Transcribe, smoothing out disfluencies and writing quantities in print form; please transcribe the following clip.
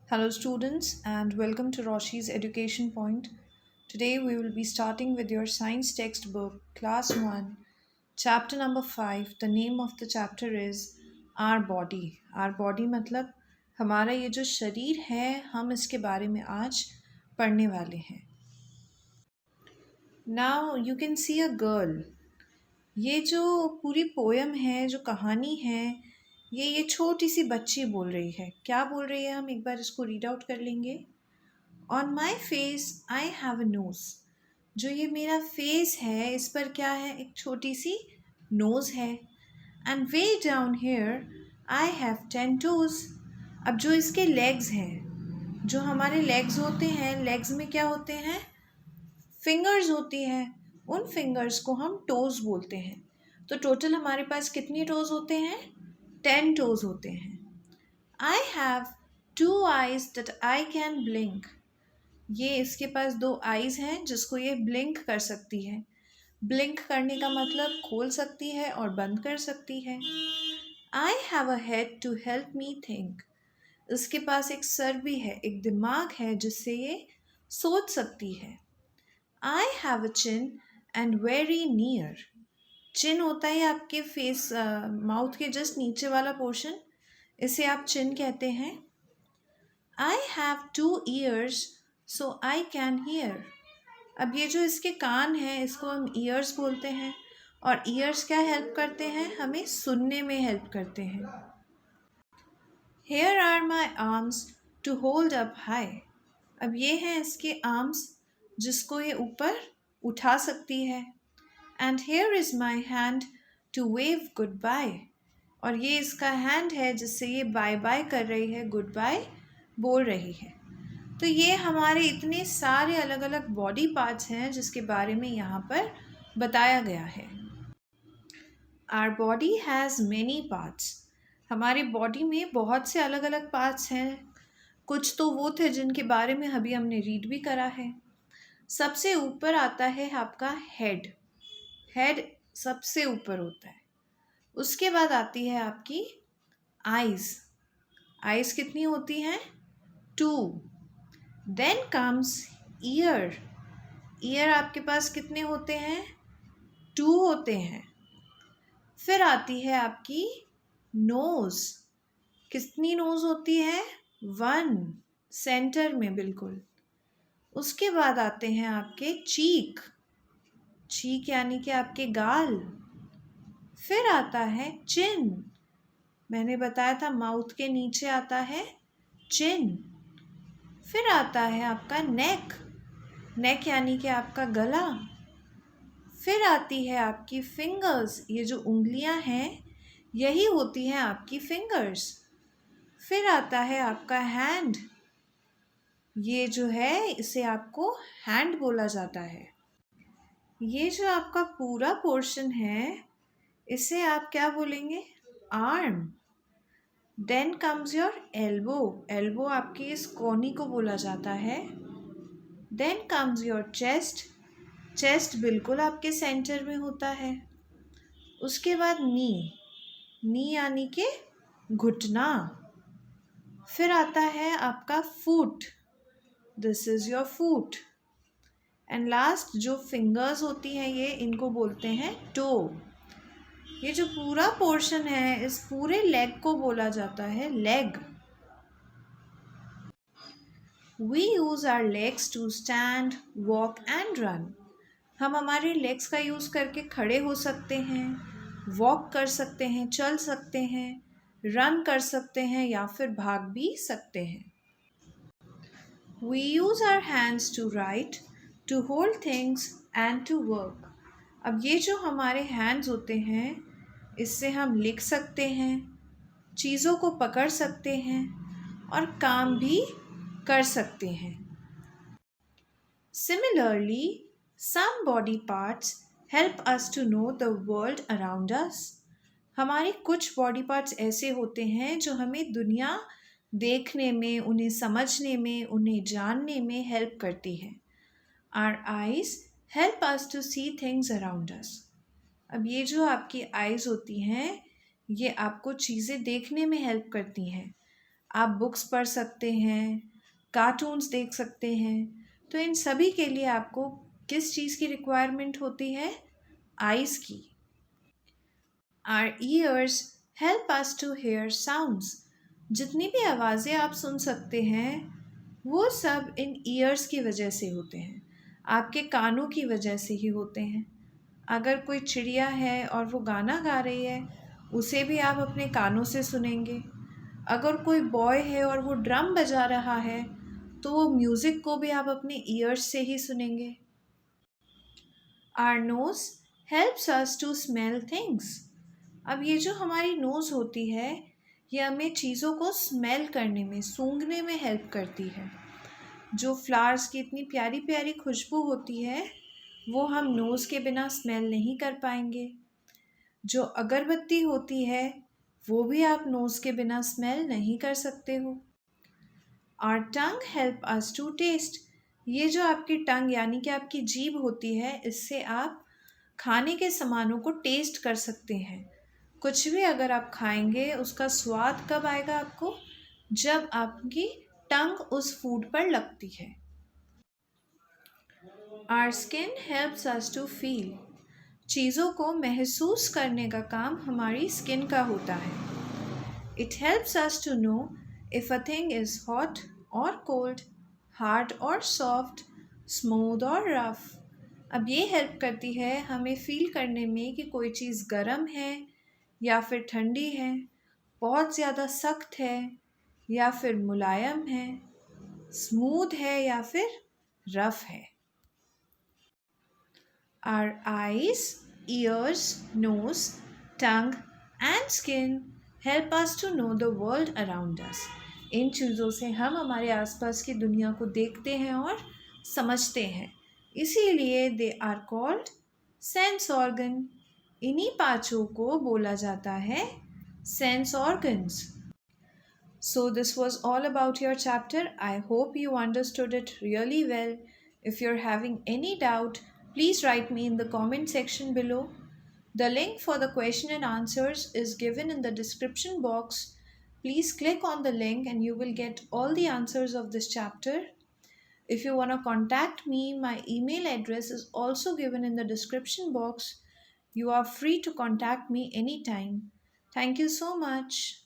Hello, students, and welcome to Roshi's Education Point. Today, we will be starting with your science textbook, Class 1, Chapter number 5. The name of the chapter is Our Body. Our Body मतलब हमारा ये जो शरीर है, हम इसके बारे में आज पढ़ने वाले हैं. Now, you can see a girl. ये जो पूरी पोयम है, जो कहानी है, ये छोटी सी बच्ची बोल रही है. क्या बोल रही है, हम एक बार इसको रीड आउट कर लेंगे. On my face I have a knows. जो ये मेरा फेस है, इस पर क्या है, एक छोटी सी नोज है. And way down here I have 10 toes. अब जो इसके लेग्स हैं, जो हमारे लेग्स होते हैं, लेग्स में क्या होते हैं, फिंगर्स होती हैं. उन फिंगर्स को हम टोज बोलते हैं. तो टोटल हमारे पास कितने टोज होते हैं, 10 टोज होते हैं. I have 2 eyes that I can blink. ये इसके पास 2 आईज हैं जिसको ये ब्लिंक कर सकती है. ब्लिंक करने का मतलब खोल सकती है और बंद कर सकती है. I have a head to help me think. इसके पास एक सर भी है, एक दिमाग है जिससे ये सोच सकती है. I have a chin and very near. Chin होता है आपके फेस माउथ के जस्ट नीचे वाला पोर्शन, इसे आप चिन कहते हैं. I have 2 ears so I can hear. अब ये जो इसके कान हैं, इसको हम ईयर्स बोलते हैं. और ईयर्स क्या हेल्प करते हैं, हमें सुनने में हेल्प करते हैं. Here are my arms to hold up high. अब ये हैं इसके आर्म्स जिसको ये ऊपर उठा सकती है. And here is my hand to wave goodbye. और ये इसका हैंड है जिससे ये बाय बाय कर रही है, गुड बाय बोल रही है. तो ये हमारे इतने सारे अलग अलग बॉडी पार्ट्स हैं जिसके बारे में यहाँ पर बताया गया है. Our body has many parts. हमारी बॉडी में बहुत से अलग अलग पार्ट्स हैं. कुछ तो वो थे जिनके बारे में अभी हमने रीड भी करा है. सबसे ऊपर आता है आपका हेड. हेड सबसे ऊपर होता है. उसके बाद आती है आपकी आइज़. आइज़ कितनी होती हैं, 2. Then comes year. ईयर आपके पास कितने होते हैं, 2 होते हैं. फिर आती है आपकी नोज. कितनी नोज होती है, 1, सेंटर में बिल्कुल. उसके बाद आते हैं आपके चीक. चीक यानी कि आपके गाल. फिर आता है चिन. मैंने बताया था माउथ के नीचे आता है चिन. फिर आता है आपका नेक. नेक यानी कि आपका गला. फिर आती है आपकी फिंगर्स. ये जो उंगलियां हैं, यही होती हैं आपकी फिंगर्स. फिर आता है आपका हैंड. ये जो है, इसे आपको हैंड बोला जाता है. ये जो आपका पूरा पोर्शन है, इसे आप क्या बोलेंगे, arm. Then comes your elbow. Elbow आपकी इस कोनी को बोला जाता है. Then comes your chest. Chest बिल्कुल आपके सेंटर में होता है. उसके बाद नी. नी यानी कि घुटना. फिर आता है आपका foot. This is your foot. And last जो फिंगर्स होती हैं, ये इनको बोलते हैं टो. ये जो पूरा पोर्शन है, इस पूरे लेग को बोला जाता है leg. We use our legs to stand, walk and run. हम हमारे लेग्स का यूज़ करके खड़े हो सकते हैं, वॉक कर सकते हैं, चल सकते हैं, रन कर सकते हैं या फिर भाग भी सकते हैं. We use our hands to write, to hold things and to work. अब ये जो हमारे हैंड्स होते हैं, इससे हम लिख सकते हैं, चीज़ों को पकड़ सकते हैं और काम भी कर सकते हैं. Similarly, some body parts help us to know the world around us. हमारे कुछ बॉडी पार्ट्स ऐसे होते हैं जो हमें दुनिया देखने में, उन्हें समझने में, उन्हें जानने में हेल्प करती है. Our eyes help us to see things around us. अब ये जो आपकी आइज़ होती हैं, ये आपको चीज़ें देखने में हेल्प करती हैं. आप बुक्स पढ़ सकते हैं, कार्टून्स देख सकते हैं। तो इन सभी के लिए आपको किस चीज़ की रिक्वायरमेंट होती है? आइज़ की। Our ears help us to hear sounds. जितनी भी आवाज़ें आप सुन सकते हैं वो सब इन ईयर्स की वजह से होते हैं, आपके कानों की वजह से ही होते हैं। अगर कोई चिड़िया है और वो गाना गा रही है, उसे भी आप अपने कानों से सुनेंगे। अगर कोई बॉय है और वो ड्रम बजा रहा है, तो वो म्यूज़िक को भी आप अपने ईयर्स से ही सुनेंगे। Our nose helps us to smell things. अब ये जो हमारी नोज़ होती है, ये हमें चीज़ों को स्मेल करने में, सूंघने में हेल्प करती है। जो फ्लावर्स की इतनी प्यारी प्यारी खुशबू होती है, वो हम नोज़ के बिना स्मेल नहीं कर पाएंगे। जो अगरबत्ती होती है, वो भी आप नोज़ के बिना स्मेल नहीं कर सकते हो। Our tongue help us to taste. ये जो आपकी टंग यानी कि आपकी जीभ होती है, इससे आप खाने के सामानों को टेस्ट कर सकते हैं। कुछ भी अगर आप खाएंगे, उसका स्वाद कब आएगा आपको? जब आपकी टंग उस फूड पर लगती है। Our skin helps us to feel. चीज़ों को महसूस करने का काम हमारी स्किन का होता है। It helps us to know if a thing is hot or cold, hard or soft, smooth or rough. अब ये हेल्प करती है हमें फील करने में कि कोई चीज़ गर्म है या फिर ठंडी है, बहुत ज़्यादा सख्त है या फिर मुलायम है, स्मूथ है या फिर रफ है। Our eyes, ears, nose, tongue and skin help us to know the world around us. इन चीज़ों से हम हमारे आसपास की दुनिया को देखते हैं और समझते हैं, इसीलिए they are called sense organ. इन्हीं पाँचों को बोला जाता है sense organs. So this was all about your chapter. I hope you understood it really well. If you're having any doubt, please write me in the comment section below. The link for the question and answers is given in the description box. Please click on the link and you will get all the answers of this chapter. If you want to contact me, my email address is also given in the description box. You are free to contact me anytime. Thank you so much.